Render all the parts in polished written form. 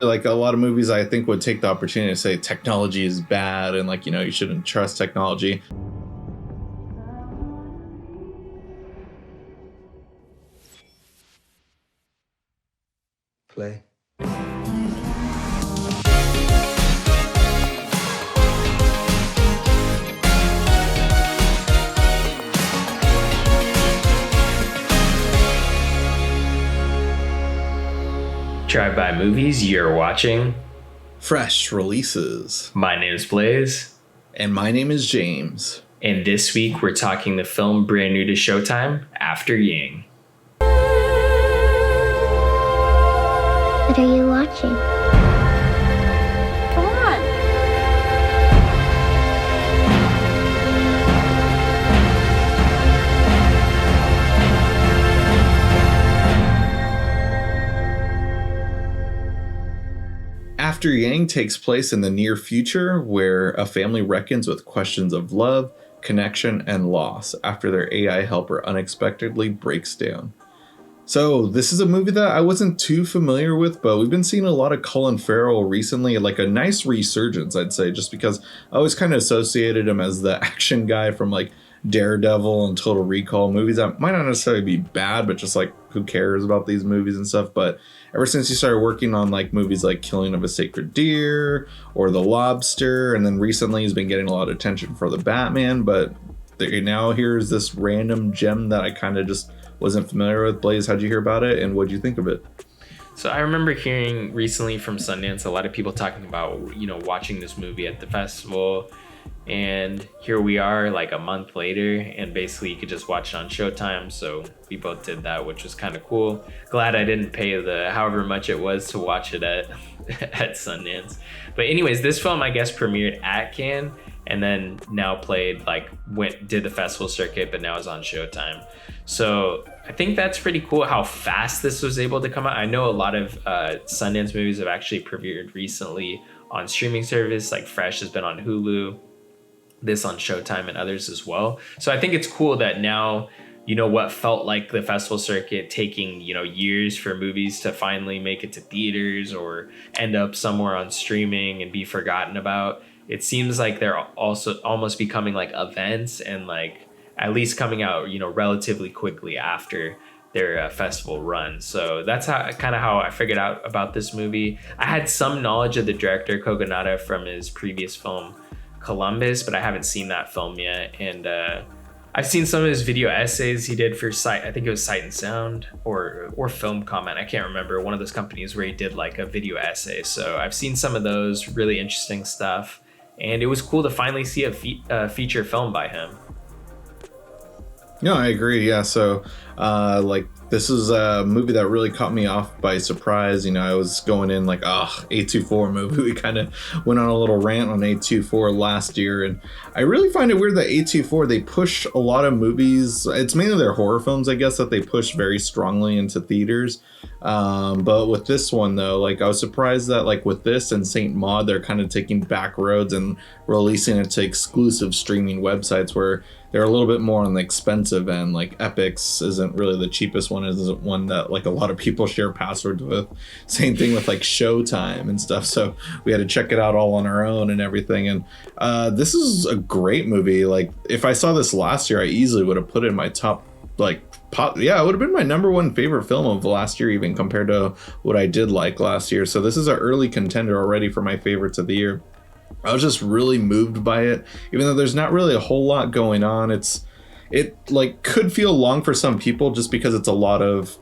Like a lot of movies I think would take the opportunity to say technology is bad and like, you shouldn't trust technology. Play. Drive-By Movies, you're watching. Fresh releases. My name is Blaze. And my name is James. And this week we're talking the film brand new to Showtime, After Yang. What are you watching? Come on. After Yang takes place in the near future, where a family reckons with questions of love, connection, and loss after their AI helper unexpectedly breaks down. So this is a movie that I wasn't too familiar with, but we've been seeing a lot of Colin Farrell recently, like a nice resurgence, I'd say, just because I always kind of associated him as the action guy from like Daredevil and Total Recall, movies that might not necessarily be bad, but just like who cares about these movies and stuff. But ever since he started working on like movies like Killing of a Sacred Deer or The Lobster, and then recently he's been getting a lot of attention for the Batman, but now here's this random gem that I kind of just wasn't familiar with. Blaze, how'd you hear about it and what'd you think of it? So I remember hearing recently from Sundance a lot of people talking about, watching this movie at the festival. And here we are like a month later, and basically you could just watch it on Showtime. So we both did that, which was kind of cool. Glad I didn't pay the however much it was to watch it at at Sundance. But anyways, this film I guess premiered at Cannes and then now played did the festival circuit, but now is on Showtime. So I think that's pretty cool how fast this was able to come out. I know a lot of Sundance movies have actually premiered recently on streaming service, like Fresh has been on Hulu, this on Showtime, and others as well. So I think it's cool that now, what felt like the festival circuit taking, years for movies to finally make it to theaters or end up somewhere on streaming and be forgotten about. It seems like they're also almost becoming like events and like at least coming out, relatively quickly after their festival run. So that's how I figured out about this movie. I had some knowledge of the director Kogonada from his previous film Columbus, but I haven't seen that film yet. And I've seen some of his video essays he did for Sight. I think it was Sight and Sound or Film Comment. I can't remember, one of those companies where he did like a video essay. So I've seen some of those, really interesting stuff. And it was cool to finally see a feature film by him. No, I agree. Yeah. So this is a movie that really caught me off by surprise. I was going in like, A24 movie. We kind of went on a little rant on A24 last year. And I really find it weird that A24, they push a lot of movies. It's mainly their horror films, I guess, that they push very strongly into theaters. But with this one, though, I was surprised that with this and Saint Maud, they're kind of taking back roads and releasing it to exclusive streaming websites where they're a little bit more on the expensive end. Like Epix isn't really the cheapest one, isn't one that a lot of people share passwords with. Same thing with Showtime and stuff. So we had to check it out all on our own and everything. And this is a great movie. If I saw this last year, I easily would have put it in my top it would have been my number one favorite film of last year, even compared to what I did like last year. So this is an early contender already for my favorites of the year. I was just really moved by it, even though there's not really a whole lot going on. It could feel long for some people just because it's a lot of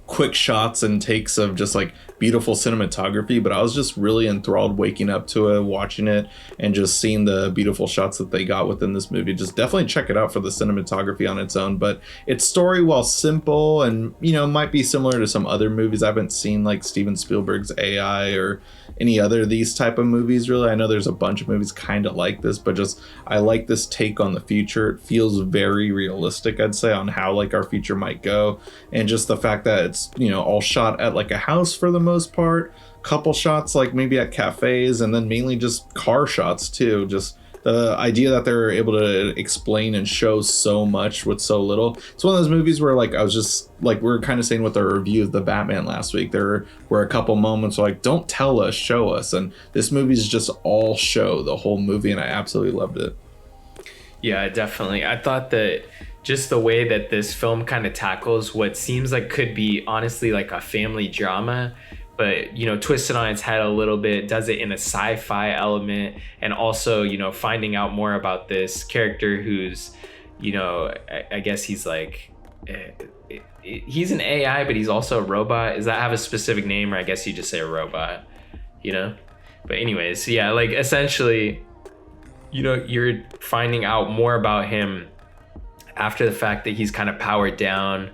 quick shots and takes of just beautiful cinematography, but I was just really enthralled waking up to it, watching it, and just seeing the beautiful shots that they got within this movie. Just definitely check it out for the cinematography on its own. But its story, while simple and might be similar to some other movies I haven't seen, like Steven Spielberg's AI or any other of these type of movies, really. I know there's a bunch of movies kind of like this, but just I like this take on the future. It feels very realistic, I'd say, on how our future might go, and just the fact that it's all shot at a house for the most part, couple shots maybe at cafes, and then mainly just car shots too. Just the idea that they're able to explain and show so much with so little. It's one of those movies where like I was just like we were kind of saying with our review of the Batman last week, there were a couple moments like don't tell us, show us, and this movie's just all show the whole movie, and I absolutely loved it. Yeah, definitely. I thought that just the way that this film kind of tackles what seems like could be honestly like a family drama, but, you know, twisted on its head a little bit, does it in a sci-fi element, and also, you know, finding out more about this character who's, you know, I guess he's like, he's an AI, but he's also a robot. Does that have a specific name, or I guess you just say a robot, you know? But anyways, yeah, like essentially, you know, you're finding out more about him after the fact that he's kind of powered down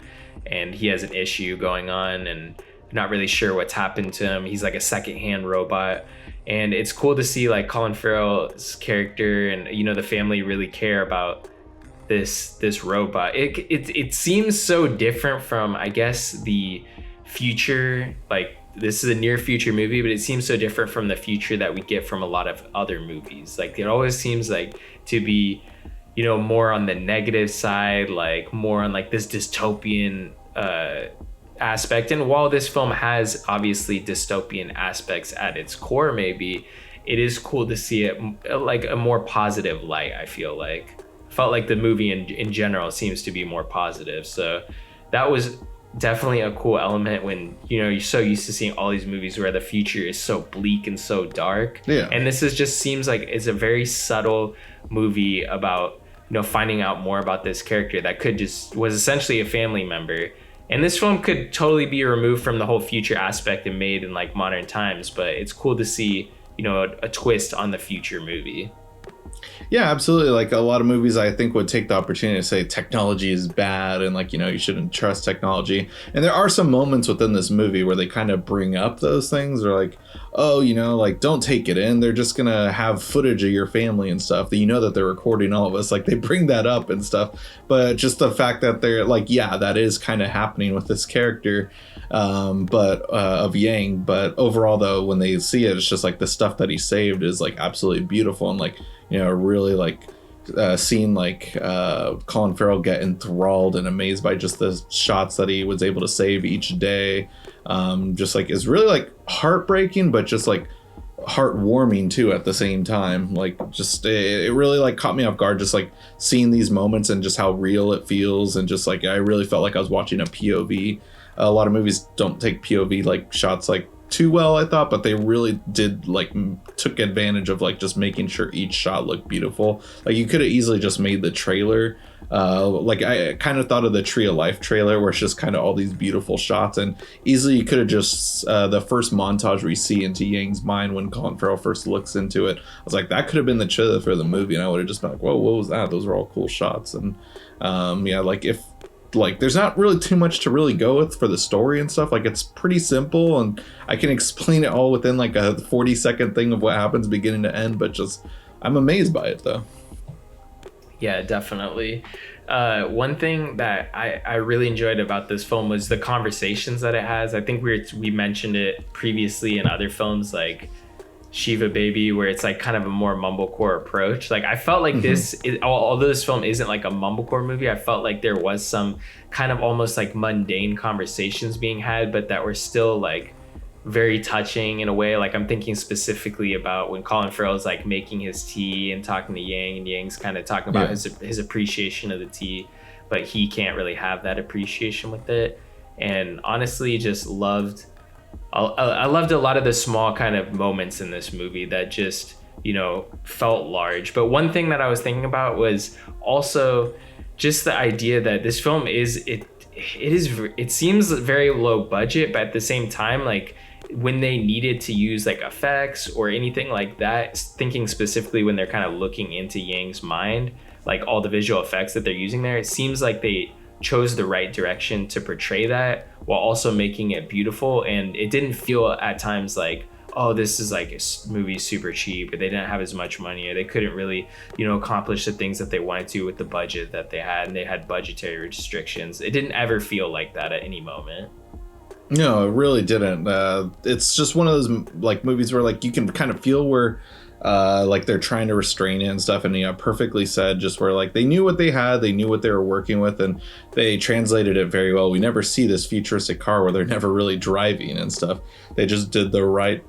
and he has an issue going on and not really sure what's happened to him. He's like a secondhand robot. And it's cool to see like Colin Farrell's character and, you know, the family really care about this robot. It seems so different from, I guess, the future, like this is a near future movie, but it seems so different from the future that we get from a lot of other movies. Like it always seems like to be, you know, more on the negative side, like more on like this dystopian aspect. And while this film has obviously dystopian aspects at its core, maybe it is cool to see it like a more positive light. I felt like the movie in general seems to be more positive. So that was definitely a cool element when, you know, you're so used to seeing all these movies where the future is so bleak and so dark. Yeah. And this is just seems like it's a very subtle movie about, you know, finding out more about this character that was essentially a family member. And this film could totally be removed from the whole future aspect and made in like modern times, but it's cool to see, you know, a twist on the future movie. Yeah, absolutely. Like a lot of movies I think would take the opportunity to say technology is bad and like, you know, you shouldn't trust technology. And there are some moments within this movie where they kind of bring up those things. They're like, oh, you know, like don't take it in. They're just going to have footage of your family and stuff that you know that they're recording all of us. Like they bring that up and stuff. But just the fact that they're like, yeah, that is kind of happening with this character of Yang. But overall, though, when they see it, it's just like the stuff that he saved is like absolutely beautiful. And like, you know, really like seeing like Colin Farrell get enthralled and amazed by just the shots that he was able to save each day. Just like is really like heartbreaking, but just like heartwarming too at the same time. Like just it really like caught me off guard, just like seeing these moments and just how real it feels. And just like I really felt like I was watching a POV. A lot of movies don't take POV like shots like too well, I thought, but they really did like took advantage of like just making sure each shot looked beautiful. Like you could have easily just made the trailer like I kind of thought of the Tree of Life trailer where it's just kind of all these beautiful shots, and easily you could have just the first montage we see into Yang's mind when Colin Farrell first looks into it, I was like that could have been the trailer for the movie, and I would have just been like, whoa, what was that? Those were all cool shots. And yeah, like if like there's not really too much to really go with for the story and stuff. Like it's pretty simple and I can explain it all within like a 40-second thing of what happens beginning to end, but just I'm amazed by it though. Yeah, definitely. One thing that I really enjoyed about this film was the conversations that it has. I think we mentioned it previously in other films like Shiva Baby, where it's like kind of a more mumblecore approach. Like I felt like although this film isn't like a mumblecore movie, I felt like there was some kind of almost like mundane conversations being had, but that were still like very touching in a way. Like I'm thinking specifically about when Colin Farrell's like making his tea and talking to Yang, and Yang's kind of talking about his appreciation of the tea, but he can't really have that appreciation with it. And honestly, just I loved a lot of the small kind of moments in this movie that just, you know, felt large. But one thing that I was thinking about was also just the idea that this film it seems very low budget, but at the same time, like when they needed to use like effects or anything like that, thinking specifically when they're kind of looking into Yang's mind, like all the visual effects that they're using there, it seems like they chose the right direction to portray that while also making it beautiful. And it didn't feel at times like, oh, this is like a movie super cheap, or they didn't have as much money, or they couldn't really, you know, accomplish the things that they wanted to with the budget that they had, and they had budgetary restrictions. It didn't ever feel like that at any moment. No, it really didn't. It's just one of those like movies where like you can kind of feel where like they're trying to restrain it and stuff, and yeah, perfectly said, just where like they knew what they had, they knew what they were working with, and they translated it very well. We never see this futuristic car where they're never really driving and stuff. They just did the right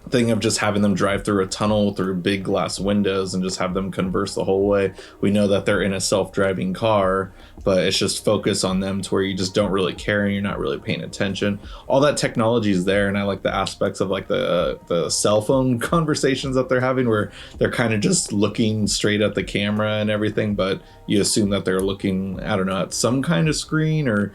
thing of just having them drive through a tunnel through big glass windows and just have them converse the whole way. We know that they're in a self-driving car, but it's just focus on them to where you just don't really care and you're not really paying attention. All that technology is there, and I like the aspects of like the cell phone conversations that they're having where they're kind of just looking straight at the camera and everything, but you assume that they're looking, I don't know, at some kind of screen, or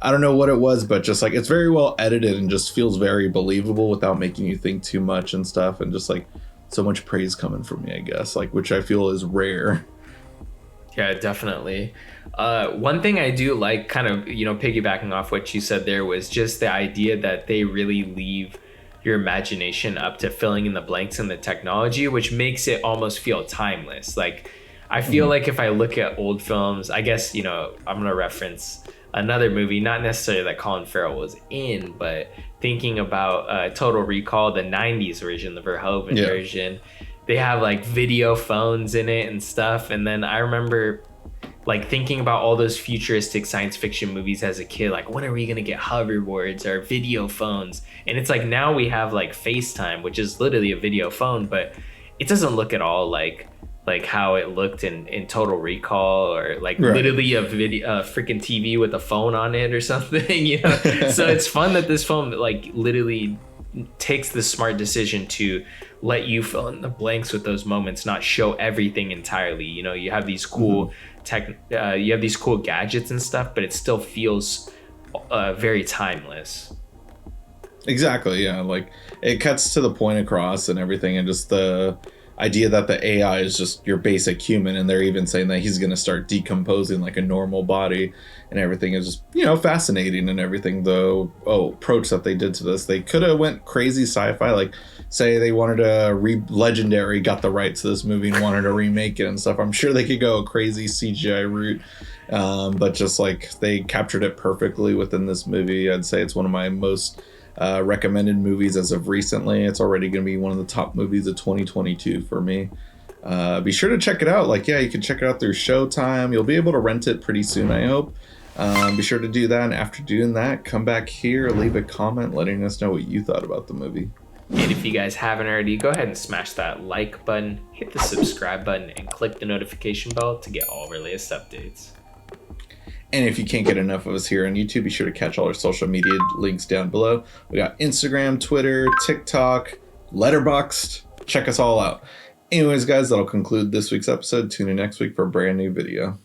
I don't know what it was, but just like it's very well edited and just feels very believable without making you think too much and stuff, and just like so much praise coming from me, I guess, like, which I feel is rare. Yeah, definitely. One thing I do like, kind of, piggybacking off what you said there, was just the idea that they really leave your imagination up to filling in the blanks in the technology, which makes it almost feel timeless. Like, I feel like if I look at old films, I guess, I'm going to reference another movie, not necessarily that Colin Farrell was in, but thinking about Total Recall, the 90s version, the Verhoeven version, they have like video phones in it and stuff. And then I remember like thinking about all those futuristic science fiction movies as a kid, like when are we going to get hoverboards or video phones? And it's like now we have like FaceTime, which is literally a video phone, but it doesn't look at all like how it looked in Total Recall, or like literally a freaking TV with a phone on it or something, So it's fun that this film like literally takes the smart decision to let you fill in the blanks with those moments, not show everything entirely. You have these cool you have these cool gadgets and stuff, but it still feels very timeless. Exactly, yeah. Like it cuts to the point across and everything, and just the idea that the AI is just your basic human, and they're even saying that he's going to start decomposing like a normal body and everything is just, fascinating and everything. The approach that they did to this, they could have went crazy sci-fi, like say they wanted to Legendary got the rights to this movie and wanted to remake it and stuff. I'm sure they could go a crazy CGI route, but just like they captured it perfectly within this movie. I'd say it's one of my most recommended movies as of recently. It's already going to be one of the top movies of 2022 for me. Be sure to check it out. Like, yeah, you can check it out through Showtime. You'll be able to rent it pretty soon, I hope. Be sure to do that, and after doing that, come back here, leave a comment letting us know what you thought about the movie. And if you guys haven't already, go ahead and smash that like button, hit the subscribe button, and click the notification bell to get all of our latest updates. And if you can't get enough of us here on YouTube, be sure to catch all our social media links down below. We got Instagram, Twitter, TikTok, Letterboxd. Check us all out. Anyways, guys, that'll conclude this week's episode. Tune in next week for a brand new video.